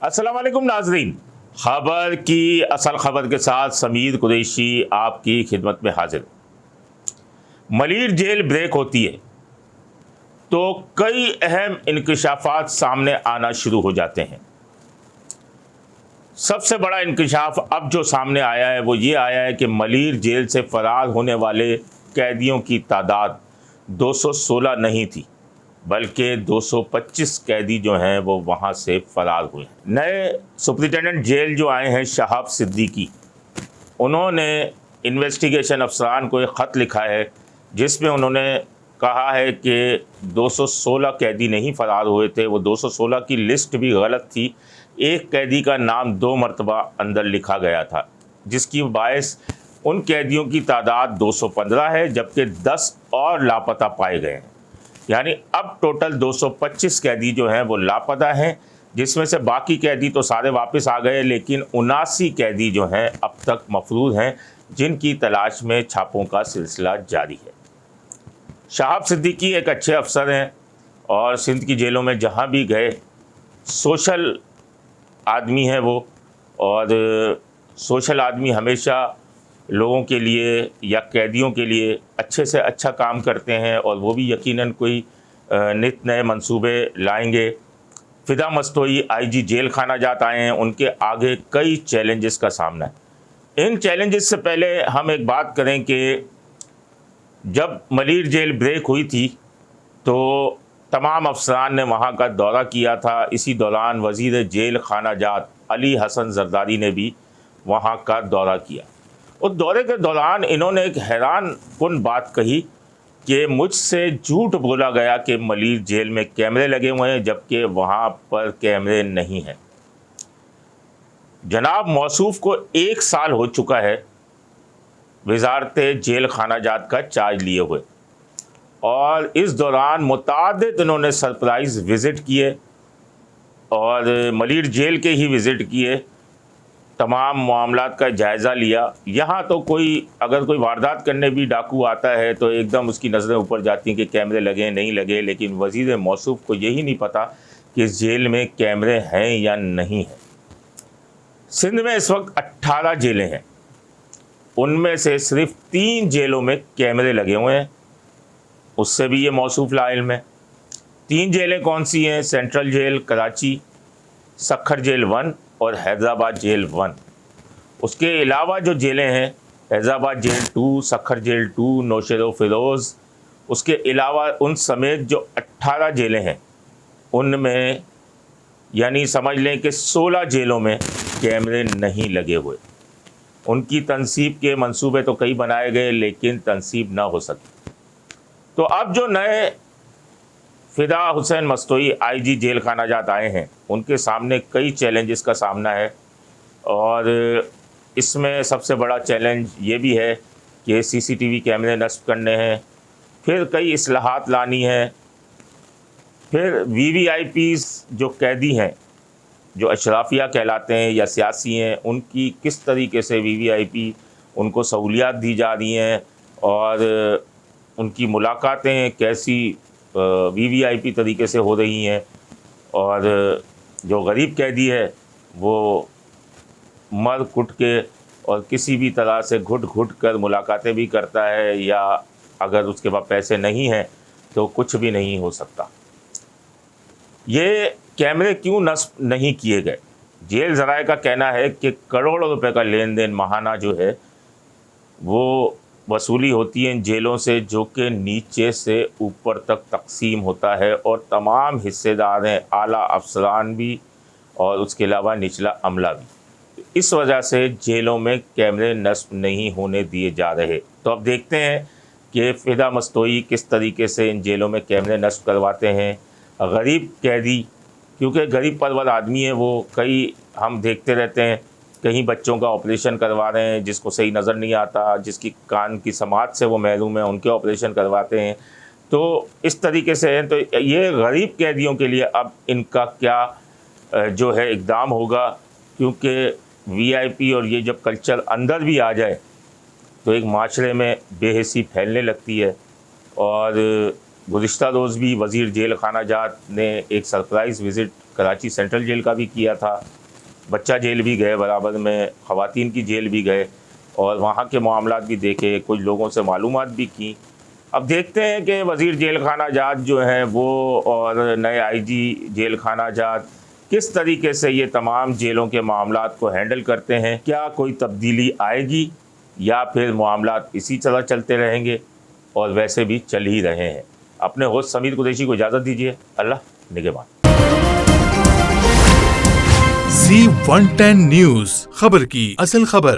अस्सलाम वालेकुम नाजरीन, खबर की असल खबर के साथ समीर कुरैशी आपकी खिदमत में हाजिर। मलीर जेल ब्रेक होती है तो कई अहम इंकशाफात सामने आना शुरू हो जाते हैं। सबसे बड़ा इंकशाफ अब जो सामने आया है वो ये आया है कि मलीर जेल से फरार होने वाले कैदियों की तादाद 216 नहीं थी, बल्कि 225 कैदी जो हैं वो वहाँ से फरार हुए हैं। नए सुपरिटेंडेंट जेल जो आए हैं शहाब सिद्दीकी, उन्होंने इन्वेस्टिगेशन अफसरान को एक ख़त लिखा है जिसमें उन्होंने कहा है कि 216 कैदी नहीं फरार हुए थे, वो 216 की लिस्ट भी गलत थी। एक कैदी का नाम 2 मरतबा अंदर लिखा गया था, जिसकी बायस उन कैदियों की तादाद 215 है, जबकि 10 और लापता पाए गए हैं। यानी अब टोटल 225 कैदी जो हैं वो लापता हैं, जिसमें से बाकी कैदी तो सारे वापस आ गए, लेकिन 79 कैदी जो हैं अब तक मफरूर हैं, जिनकी तलाश में छापों का सिलसिला जारी है। शहाब सिद्दीकी एक अच्छे अफसर हैं और सिंध की जेलों में जहां भी गए सोशल आदमी हैं वो, और सोशल आदमी हमेशा लोगों के लिए या कैदियों के लिए अच्छे से अच्छा काम करते हैं, और वो भी यकीनन कोई नित नए मंसूबे लाएंगे। फ़िदा मस्तोई आईजी जेल खाना जात आए हैं, उनके आगे कई चैलेंजेस का सामना है। इन चैलेंजेस से पहले हम एक बात करें कि जब मलीर जेल ब्रेक हुई थी तो तमाम अफसरान ने वहाँ का दौरा किया था। इसी दौरान वज़ीर जेल खाना जात अली हसन जरदारी ने भी वहाँ का दौरा किया। उस दौरे के दौरान इन्होंने एक हैरान कुन बात कही कि मुझसे झूठ बोला गया कि मलीर जेल में कैमरे लगे हुए हैं, जबकि वहाँ पर कैमरे नहीं हैं। जनाब मौसूफ को 1 साल हो चुका है वजारत जेल खाना जात का चार्ज लिए हुए, और इस दौरान मुतादिद इन्होंने सरप्राइज़ विज़िट किए और मलीर जेल के ही विज़िट किए, तमाम मामलात का जायज़ा लिया। यहाँ तो कोई अगर कोई वारदात करने भी डाकू आता है तो एकदम उसकी नज़रें ऊपर जाती हैं कि कैमरे लगे नहीं लगे, लेकिन वज़ीर मौसूफ को यही नहीं पता कि इस जेल में कैमरे हैं या नहीं हैं। सिंध में इस वक्त 18 जेलें हैं, उनमें से सिर्फ 3 जेलों में कैमरे लगे हुए हैं, उससे भी ये मौसूफ लाइल्म है। 3 जेलें कौन सी हैं? Central jail Karachi, Sukkur jail 1 और हैदराबाद जेल 1। उसके अलावा जो जेलें हैं हैदराबाद जेल 2, सखर जेल 2, नौशेरो फिरोज़, उसके अलावा उन समेत जो 18 जेलें हैं उनमें यानी समझ लें कि 16 जेलों में कैमरे नहीं लगे हुए। उनकी तनसीब के मंसूबे तो कई बनाए गए, लेकिन तनसीब ना हो सकी। तो अब जो नए फ़िदा हुसैन मस्तोई आईजी जेल खाना जात आए हैं, उनके सामने कई चैलेंजेस का सामना है, और इसमें सबसे बड़ा चैलेंज ये भी है कि सीसीटीवी कैमरे नस्ब करने हैं, फिर कई इस्लाहात लानी है, फिर वीवीआईपीज़ जो कैदी हैं, जो अशराफिया कहलाते हैं या सियासी हैं, उनकी किस तरीके से वीवीआईपी उनको सहूलियात दी जा रही हैं, और उनकी मुलाकातें कैसी वीवीआईपी तरीके से हो रही हैं, और जो गरीब कैदी है वो मर कुट के और किसी भी तरह से घुट घुट कर मुलाकातें भी करता है, या अगर उसके पास पैसे नहीं हैं तो कुछ भी नहीं हो सकता। ये कैमरे क्यों नस्ब नहीं किए गए? जेल ज़राए का कहना है कि करोड़ों रुपए का लेन देन माहाना जो है वो वसूली होती है इन जेलों से, जो कि नीचे से ऊपर तक तकसीम होता है, और तमाम हिस्सेदार हैं, आला अफसरान भी और उसके अलावा निचला अमला भी। इस वजह से जेलों में कैमरे नस्ब नहीं होने दिए जा रहे। तो अब देखते हैं कि फ़िदा मस्तोई किस तरीके से इन जेलों में कैमरे नस्ब करवाते हैं। गरीब कैदी, क्योंकि गरीब परवर आदमी है वो, कई हम देखते रहते हैं कहीं बच्चों का ऑपरेशन करवा रहे हैं जिसको सही नज़र नहीं आता, जिसकी कान की समात से वो महरूम है, उनके ऑपरेशन करवाते हैं। तो इस तरीके से है। तो ये गरीब कैदियों के लिए अब इनका क्या जो है इक़दाम होगा, क्योंकि वीआईपी और ये जब कल्चर अंदर भी आ जाए तो एक माशरे में बेहिसी फैलने लगती है। और गुज़िश्ता रोज़ भी वज़ीर जेल खाना जात ने एक surprise visit Karachi central jail کا بھی کیا تھا، بچہ جیل بھی گئے برابر میں، خواتین کی جیل بھی گئے اور وہاں کے معاملات بھی دیکھے، کچھ لوگوں سے معلومات بھی کی۔ اب دیکھتے ہیں کہ وزیر جیل خانہ جات جو ہیں وہ اور نئے آئی جی جیل خانہ جات کس طریقے سے یہ تمام جیلوں کے معاملات کو ہینڈل کرتے ہیں۔ کیا کوئی تبدیلی آئے گی یا پھر معاملات اسی طرح چلتے رہیں گے اور ویسے بھی چل ہی رہے ہیں۔ اپنے ہوسٹ سمیر قریشی کو اجازت دیجیے، اللہ نگہبان۔ Z110 نیوز، خبر کی اصل خبر۔